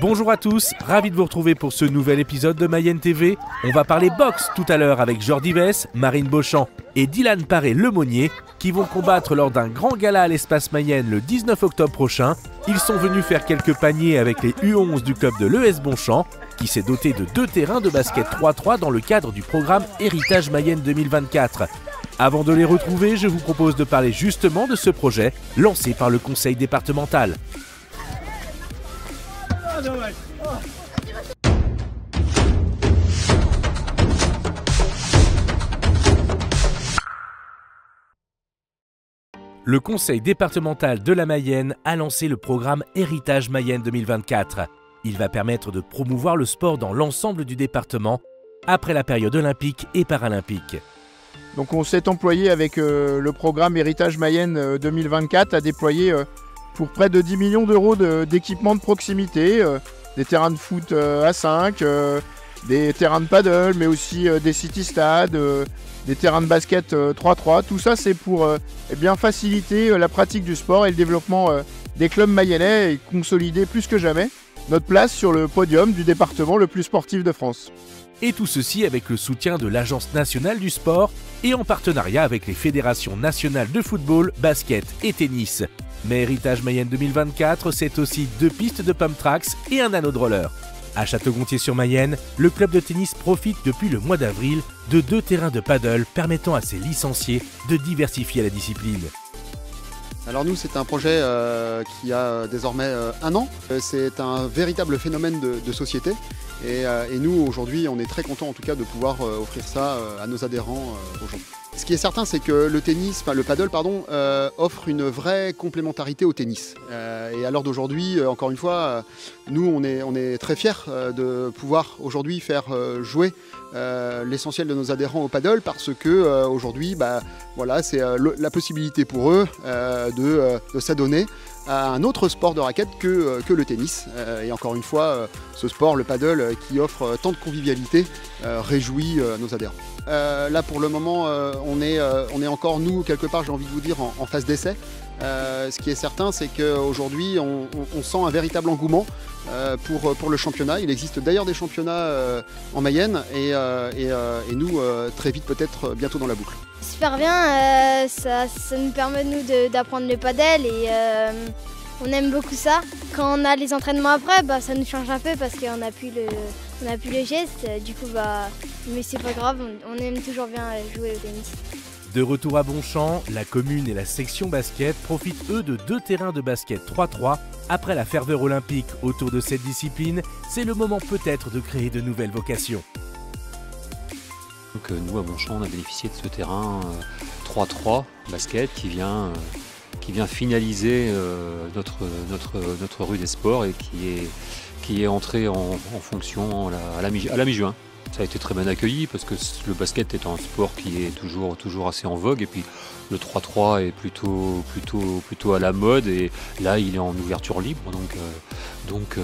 Bonjour à tous, ravi de vous retrouver pour ce nouvel épisode de Mayenne TV. On va parler boxe tout à l'heure avec Jordi Vess, Marine Beauchamp et Dylan Paré-Lemonnier qui vont combattre lors d'un grand gala à l'Espace Mayenne le 19 octobre prochain. Ils sont venus faire quelques paniers avec les U11 du club de l'ES Bonchamp qui s'est doté de 2 terrains de basket 3-3 dans le cadre du programme Héritage Mayenne 2024. Avant de les retrouver, je vous propose de parler justement de ce projet lancé par le conseil départemental. Le conseil départemental de la Mayenne a lancé le programme Héritage Mayenne 2024. Il va permettre de promouvoir le sport dans l'ensemble du département après la période olympique et paralympique. Donc on s'est employé avec le programme Héritage Mayenne 2024 à déployer pour près de 10 millions d'euros d'équipements de proximité, des terrains de foot à 5, des terrains de paddle, mais aussi des city-stades, des terrains de basket 3-3. Tout ça c'est pour bien faciliter la pratique du sport et le développement des clubs mayennais et consolider plus que jamais notre place sur le podium du département le plus sportif de France. Et tout ceci avec le soutien de l'Agence nationale du sport et en partenariat avec les fédérations nationales de football, basket et tennis. Mais Héritage Mayenne 2024, c'est aussi 2 pistes de pump tracks et un anneau de roller. À Château-Gontier-sur-Mayenne, le club de tennis profite depuis le mois d'avril de 2 terrains de paddle permettant à ses licenciés de diversifier la discipline. Alors nous, c'est un projet qui a désormais 1 an. C'est un véritable phénomène de société. Et nous, aujourd'hui, on est très contents en tout cas de pouvoir offrir ça à nos adhérents aujourd'hui. Ce qui est certain, c'est que le paddle, offre une vraie complémentarité au tennis. Et à l'heure d'aujourd'hui, encore une fois, nous, on est très fiers de pouvoir aujourd'hui faire jouer l'essentiel de nos adhérents au paddle parce que aujourd'hui, voilà, c'est la possibilité pour eux de s'adonner à un autre sport de raquette que le tennis. Et encore une fois, ce sport, le paddle, qui offre tant de convivialité, réjouit nos adhérents. Là pour le moment, on est encore, nous, quelque part, j'ai envie de vous dire, en phase d'essai. Ce qui est certain, c'est qu'aujourd'hui, on sent un véritable engouement pour le championnat. Il existe d'ailleurs des championnats en Mayenne et nous, très vite, peut-être bientôt dans la boucle. Super bien, ça nous permet nous d'apprendre le padel et on aime beaucoup ça. Quand on a les entraînements après, ça nous change un peu parce qu'on n'a plus le geste. Du coup, mais c'est pas grave, on aime toujours bien jouer au tennis. De retour à Bonchamp, la commune et la section basket profitent eux de 2 terrains de basket 3-3. Après la ferveur olympique autour de cette discipline, c'est le moment peut-être de créer de nouvelles vocations. Donc nous à Bonchamp, on a bénéficié de ce terrain 3-3 basket qui vient finaliser notre rue des sports et qui est entré en fonction à la mi-juin. Ça a été très bien accueilli parce que le basket est un sport qui est toujours assez en vogue et puis le 3-3 est plutôt à la mode et là il est en ouverture libre donc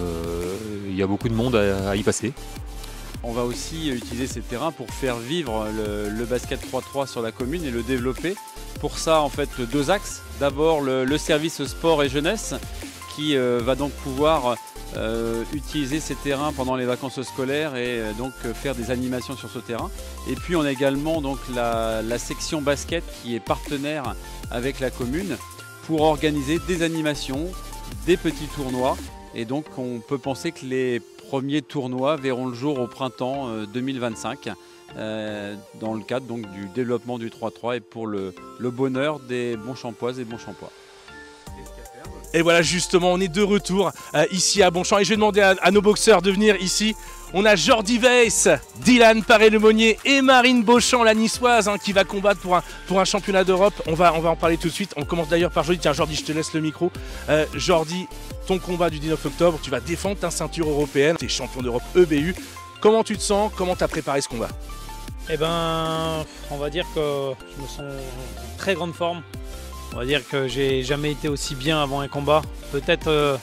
il y a beaucoup de monde à y passer. On va aussi utiliser ces terrains pour faire vivre le basket 3-3 sur la commune et le développer. Pour ça, en fait, 2 axes. D'abord, le service sport et jeunesse qui va donc pouvoir utiliser ces terrains pendant les vacances scolaires et donc faire des animations sur ce terrain. Et puis, on a également donc la section basket qui est partenaire avec la commune pour organiser des animations, des petits tournois. Et donc, on peut penser que les premiers tournois verront le jour au printemps 2025 dans le cadre donc, du développement du 3-3 et pour le bonheur des Bonchampoises et Bonchampois. Et voilà, justement, on est de retour ici à Bonchamp et je vais demander à nos boxeurs de venir ici. On a Jordi Vess, Dylan Paré-Lemonnier et Marine Beauchamp, la niçoise, qui va combattre pour un championnat d'Europe. On va en parler tout de suite. On commence d'ailleurs par Jordi. Tiens, Jordi, je te laisse le micro. Jordi, ton combat du 19 octobre, tu vas défendre ta ceinture européenne. Tu es champion d'Europe EBU. Comment tu te sens? Comment tu as préparé ce combat? Eh ben, on va dire que je me sens en très grande forme. On va dire que j'ai jamais été aussi bien avant un combat. Peut-être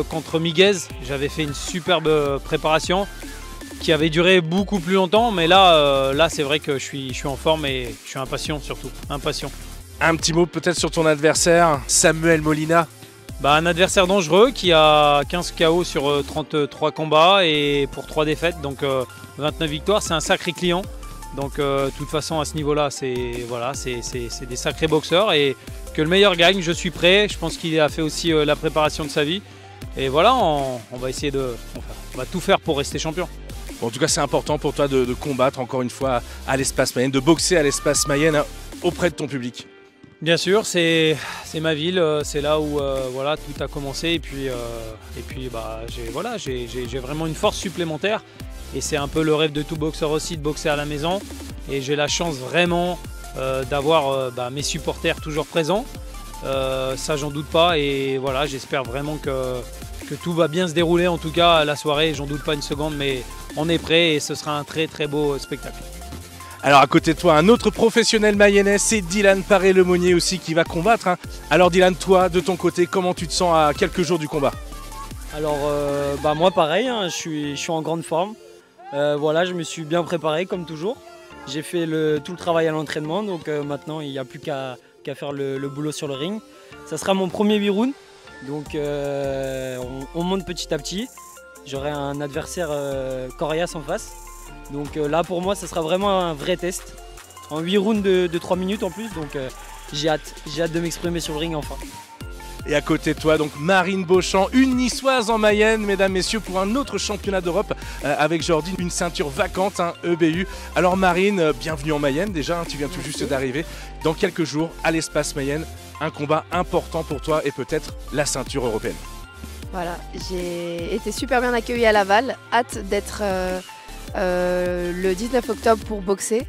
contre Miguez, j'avais fait une superbe préparation qui avait duré beaucoup plus longtemps, mais là c'est vrai que je suis en forme et je suis impatient surtout, impatient. Un petit mot peut-être sur ton adversaire, Samuel Molina. Un adversaire dangereux qui a 15 KO sur 33 combats et pour 3 défaites, donc 29 victoires. C'est un sacré client. Donc de toute façon à ce niveau-là, c'est des sacrés boxeurs et que le meilleur gagne, je suis prêt. Je pense qu'il a fait aussi la préparation de sa vie. Et voilà, on va essayer on va tout faire pour rester champion. Bon, en tout cas, c'est important pour toi de combattre encore une fois à l'Espace Mayenne, de boxer à l'Espace Mayenne auprès de ton public. Bien sûr, c'est ma ville, c'est là où voilà, tout a commencé et puis j'ai vraiment une force supplémentaire et c'est un peu le rêve de tout boxeur aussi de boxer à la maison et j'ai la chance vraiment d'avoir mes supporters toujours présents, ça j'en doute pas et voilà, j'espère vraiment que tout va bien se dérouler en tout cas à la soirée, j'en doute pas une seconde mais on est prêt et ce sera un très très beau spectacle. Alors à côté de toi, un autre professionnel mayennais, c'est Dylan Paré-Lemonnier aussi qui va combattre. Alors Dylan, toi, de ton côté, comment tu te sens à quelques jours du combat? Alors moi pareil, je suis en grande forme. Voilà, je me suis bien préparé comme toujours. J'ai fait tout le travail à l'entraînement, donc maintenant il n'y a plus qu'à faire le boulot sur le ring. Ça sera mon premier 8 rounds, donc on monte petit à petit. J'aurai un adversaire coriace en face. Donc là pour moi ça sera vraiment un vrai test. En 8 rounds de 3 minutes en plus, donc j'ai hâte de m'exprimer sur le ring enfin. Et à côté de toi, donc Marine Beauchamp, une niçoise en Mayenne, mesdames, messieurs, pour un autre championnat d'Europe avec Jordi, une ceinture vacante, EBU. Alors Marine, bienvenue en Mayenne déjà, tu viens tout juste d'arriver. Dans quelques jours, à l'Espace Mayenne, un combat important pour toi et peut-être la ceinture européenne. Voilà, j'ai été super bien accueillie à Laval, hâte d'être le 19 octobre pour boxer.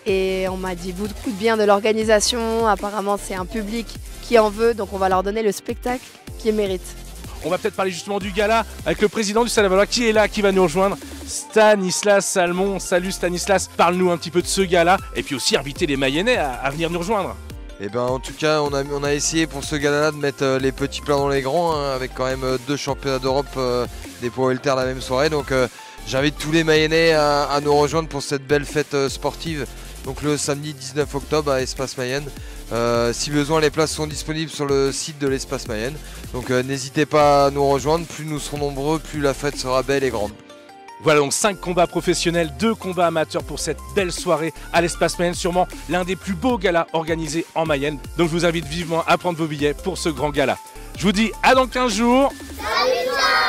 Et on m'a dit beaucoup de bien de l'organisation, apparemment c'est un public qui en veut, donc on va leur donner le spectacle qu'ils méritent. On va peut-être parler justement du gala avec le président du Stade Lavallois qui est là, qui va nous rejoindre, Stanislas Salmon. Salut Stanislas, parle-nous un petit peu de ce gala et puis aussi inviter les Mayennais à venir nous rejoindre. Et en tout cas on a essayé pour ce gala-là de mettre les petits plats dans les grands, avec quand même 2 championnats d'Europe des poids welter la même soirée. Donc j'invite tous les Mayennais à nous rejoindre pour cette belle fête sportive. Donc le samedi 19 octobre à Espace Mayenne. Si besoin, les places sont disponibles sur le site de l'Espace Mayenne. Donc n'hésitez pas à nous rejoindre, plus nous serons nombreux, plus la fête sera belle et grande. Voilà donc 5 combats professionnels, 2 combats amateurs pour cette belle soirée à l'Espace Mayenne. Sûrement l'un des plus beaux galas organisés en Mayenne. Donc je vous invite vivement à prendre vos billets pour ce grand gala. Je vous dis à dans 15 jours. Salut, ciao.